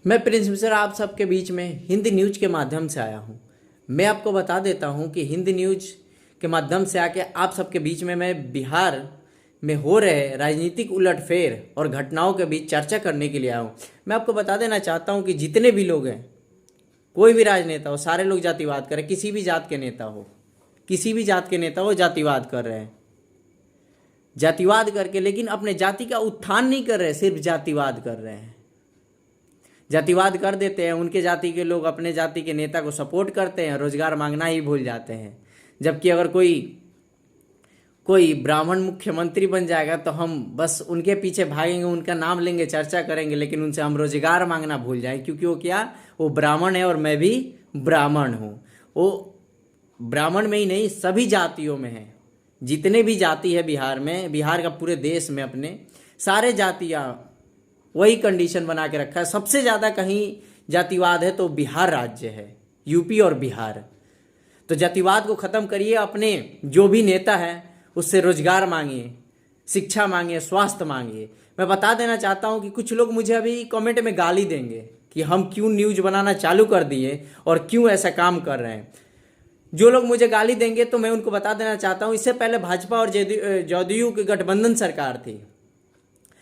मैं प्रिंस मिश्र आप सबके बीच में हिंदी न्यूज के माध्यम से आया हूं। मैं आपको बता देता हूं कि हिंदी न्यूज के माध्यम से आके आप सबके बीच में मैं बिहार में हो रहे राजनीतिक उलटफेर और घटनाओं के बीच चर्चा करने के लिए आया हूं। मैं आपको बता देना चाहता हूं कि जितने भी लोग हैं, कोई भी राजनेता हो, सारे लोग जातिवाद कर रहे हैं। किसी भी जात के नेता हो, किसी भी जात के नेता हो, जातिवाद कर रहे हैं। जातिवाद करके लेकिन अपने जाति का उत्थान नहीं कर रहे, सिर्फ जातिवाद कर रहे हैं। जातिवाद कर देते हैं, उनके जाति के लोग अपने जाति के नेता को सपोर्ट करते हैं, रोजगार मांगना ही भूल जाते हैं। जबकि अगर कोई ब्राह्मण मुख्यमंत्री बन जाएगा तो हम बस उनके पीछे भागेंगे, उनका नाम लेंगे, चर्चा करेंगे, लेकिन उनसे हम रोजगार मांगना भूल जाएंगे। क्योंकि वो ब्राह्मण है और मैं भी ब्राह्मण हूँ। वो ब्राह्मण में ही नहीं, सभी जातियों में है। जितने भी जाति है बिहार में, बिहार का पूरे देश में अपने सारे जातियाँ वही कंडीशन बना के रखा है। सबसे ज़्यादा कहीं जातिवाद है तो बिहार राज्य है, यूपी और बिहार। तो जातिवाद को ख़त्म करिए, अपने जो भी नेता है उससे रोजगार मांगिए, शिक्षा मांगिए, स्वास्थ्य मांगिए। मैं बता देना चाहता हूँ कि कुछ लोग मुझे अभी कमेंट में गाली देंगे कि हम क्यों न्यूज बनाना चालू कर दिए और क्यों ऐसा काम कर रहे हैं। जो लोग मुझे गाली देंगे तो मैं उनको बता देना चाहता हूँ, इससे पहले भाजपा और जदयू की गठबंधन सरकार थी।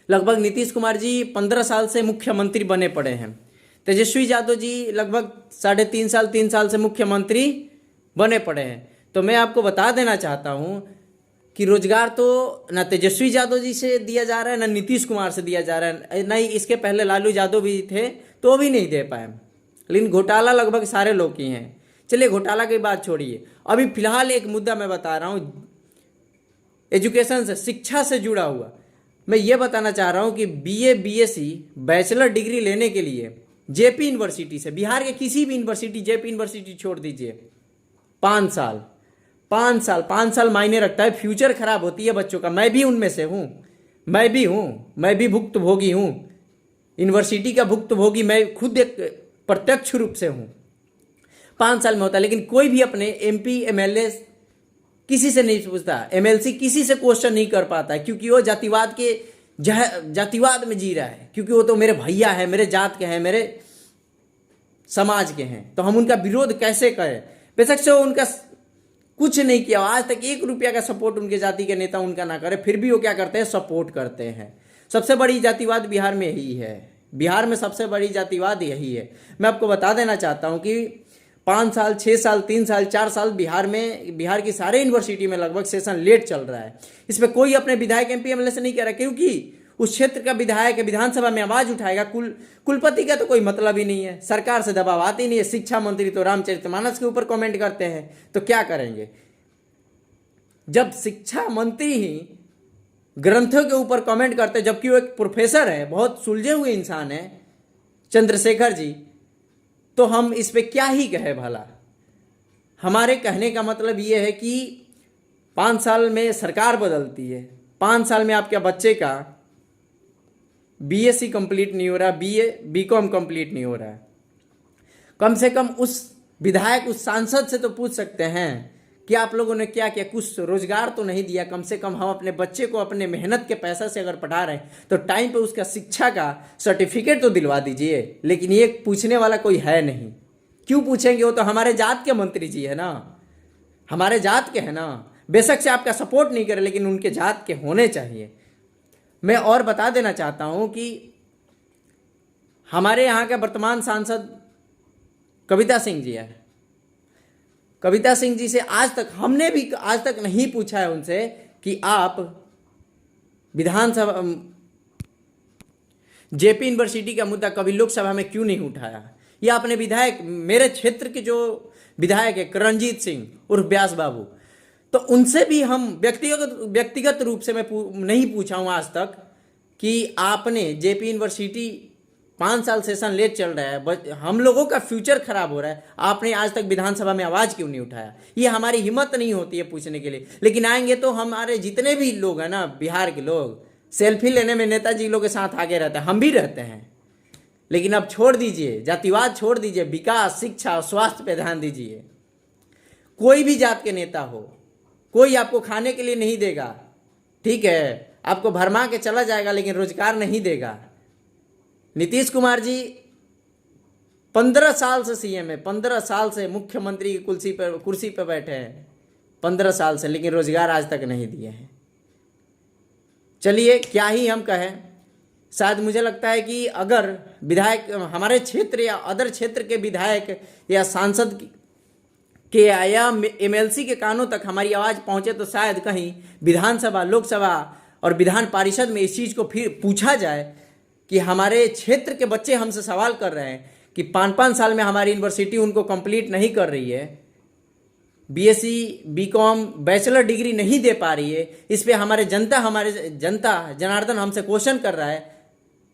लगभग नीतीश कुमार जी 15 साल से मुख्यमंत्री बने पड़े हैं। तेजस्वी यादव जी लगभग 3.5 साल से मुख्यमंत्री बने पड़े हैं। तो मैं आपको बता देना चाहता हूं कि रोजगार तो ना तेजस्वी यादव जी से दिया जा रहा है, ना नीतीश कुमार से दिया जा रहा है, ना ही इसके पहले लालू यादव भी थे तो भी नहीं दे पाए। लेकिन घोटाला लगभग सारे लोग की हैं। चलिए घोटाला की बात छोड़िए, अभी फिलहाल एक मुद्दा मैं बता रहा हूँ, एजुकेशन से, शिक्षा से जुड़ा हुआ। मैं ये बताना चाह रहा हूँ कि बीए बीएससी बैचलर डिग्री लेने के लिए जेपी यूनिवर्सिटी से, बिहार के किसी भी यूनिवर्सिटी, जेपी यूनिवर्सिटी छोड़ दीजिए, 5 साल मायने रखता है। फ्यूचर खराब होती है बच्चों का। मैं भी उनमें से हूँ, मैं भी भुक्तभोगी हूँ, यूनिवर्सिटी का भुक्तभोगी मैं खुद एक प्रत्यक्ष रूप से हूँ। 5 साल में होता है, लेकिन कोई भी अपने एमपी एमएलए किसी से नहीं पूछता, एमएलसी किसी से क्वेश्चन नहीं कर पाता है, क्योंकि वो जातिवाद में जी रहा है। क्योंकि वो तो मेरे भैया है, मेरे जात के हैं, मेरे समाज के हैं, तो हम उनका विरोध कैसे करें। बेशक से उनका कुछ नहीं किया, आज तक 1 रुपया का सपोर्ट उनके जाति के नेता उनका ना करे, फिर भी वो क्या करते हैं, सपोर्ट करते हैं। सबसे बड़ी जातिवाद बिहार में यही है, बिहार में सबसे बड़ी जातिवाद यही है। मैं आपको बता देना चाहता हूँ कि 5 साल, 6 साल, 3 साल, 4 साल बिहार की सारे यूनिवर्सिटी में लगभग सेशन लेट चल रहा है। इस पर कोई अपने विधायक एमपी एमएलए से नहीं कह रहा, क्योंकि उस क्षेत्र का विधायक विधानसभा में आवाज उठाएगा। कुलपति का तो कोई मतलब ही नहीं है, सरकार से दबाव आती ही नहीं है। शिक्षा मंत्री तो रामचरितमानस के ऊपर कमेंट करते हैं, तो क्या करेंगे जब शिक्षा मंत्री ही ग्रंथों के ऊपर कमेंट करते हैं, जबकि वो एक प्रोफेसर है, बहुत सुलझे हुए इंसान है चंद्रशेखर जी। तो हम इस पे क्या ही कहे भला। हमारे कहने का मतलब ये है कि 5 साल में सरकार बदलती है, 5 साल में आपके बच्चे का बीएससी कंप्लीट नहीं हो रहा, बीकॉम कंप्लीट नहीं हो रहा है। कम से कम उस विधायक, उस सांसद से तो पूछ सकते हैं कि आप लोगों ने क्या किया, कुछ रोजगार तो नहीं दिया। कम से कम हम अपने बच्चे को अपने मेहनत के पैसा से अगर पढ़ा रहे हैं तो टाइम पे उसका शिक्षा का सर्टिफिकेट तो दिलवा दीजिए। लेकिन ये पूछने वाला कोई है नहीं। क्यों पूछेंगे, वो तो हमारे जात के मंत्री जी है ना, हमारे जात के हैं ना। बेशक से आपका सपोर्ट नहीं करे, लेकिन उनके जात के होने चाहिए। मैं और बता देना चाहता हूं कि हमारे यहाँ के वर्तमान सांसद कविता सिंह जी है। कविता सिंह जी से हमने भी आज तक नहीं पूछा है उनसे कि आप विधानसभा जेपी यूनिवर्सिटी का मुद्दा कभी लोकसभा में क्यों नहीं उठाया। या अपने विधायक, मेरे क्षेत्र के जो विधायक है करणजीत सिंह उर्फ व्यास बाबू, तो उनसे भी हम व्यक्तिगत रूप से मैं नहीं पूछा हूं आज तक कि आपने जेपी यूनिवर्सिटी 5 साल सेशन लेट चल रहा है, हम लोगों का फ्यूचर खराब हो रहा है, आपने आज तक विधानसभा में आवाज क्यों नहीं उठाया। ये हमारी हिम्मत नहीं होती है पूछने के लिए। लेकिन आएंगे तो हमारे जितने भी लोग हैं ना, बिहार के लोग, सेल्फी लेने में नेताजी लोग के साथ आगे रहते हैं, हम भी रहते हैं। लेकिन अब छोड़ दीजिए, जातिवाद छोड़ दीजिए, विकास, शिक्षा, स्वास्थ्य पे ध्यान दीजिए। कोई भी जात के नेता हो, कोई आपको खाने के लिए नहीं देगा, ठीक है, आपको भरमा के चला जाएगा, लेकिन रोजगार नहीं देगा। नीतीश कुमार जी 15 साल से सीएम है, 15 साल से मुख्यमंत्री की कुर्सी पर बैठे हैं, 15 साल से, लेकिन रोजगार आज तक नहीं दिए हैं। चलिए क्या ही हम कहें, शायद मुझे लगता है कि अगर विधायक हमारे क्षेत्र या अदर क्षेत्र के विधायक या सांसद के या एमएलसी के कानों तक हमारी आवाज़ पहुंचे तो शायद कहीं विधानसभा, लोकसभा और विधान परिषद में इस चीज़ को फिर पूछा जाए कि हमारे क्षेत्र के बच्चे हमसे सवाल कर रहे हैं कि 5-5 साल में हमारी यूनिवर्सिटी उनको कंप्लीट नहीं कर रही है, बीएससी, बीकॉम, बैचलर डिग्री नहीं दे पा रही है। इस पे हमारे जनता जनार्दन हमसे क्वेश्चन कर रहा है।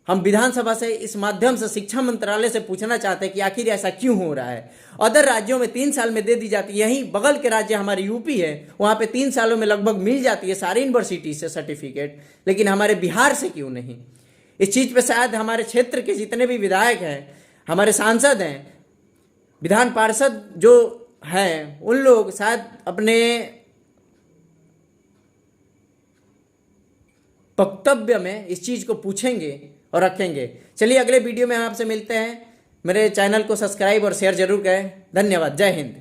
हम विधानसभा से इस माध्यम से शिक्षा मंत्रालय से पूछना चाहते हैं कि आखिर ऐसा क्यों हो रहा है। अदर राज्यों में 3 साल में दे दी जाती है, यहीं बगल के राज्य हमारे यूपी है, वहाँ पे 3 सालों में लगभग मिल जाती है सारी यूनिवर्सिटी से सर्टिफिकेट, लेकिन हमारे बिहार से क्यों नहीं। इस चीज़ पे शायद हमारे क्षेत्र के जितने भी विधायक हैं, हमारे सांसद हैं, विधान पार्षद जो हैं, उन लोग शायद अपने वक्तव्य में इस चीज़ को पूछेंगे और रखेंगे। चलिए अगले वीडियो में हम आपसे मिलते हैं। मेरे चैनल को सब्सक्राइब और शेयर जरूर करें। धन्यवाद। जय हिंद।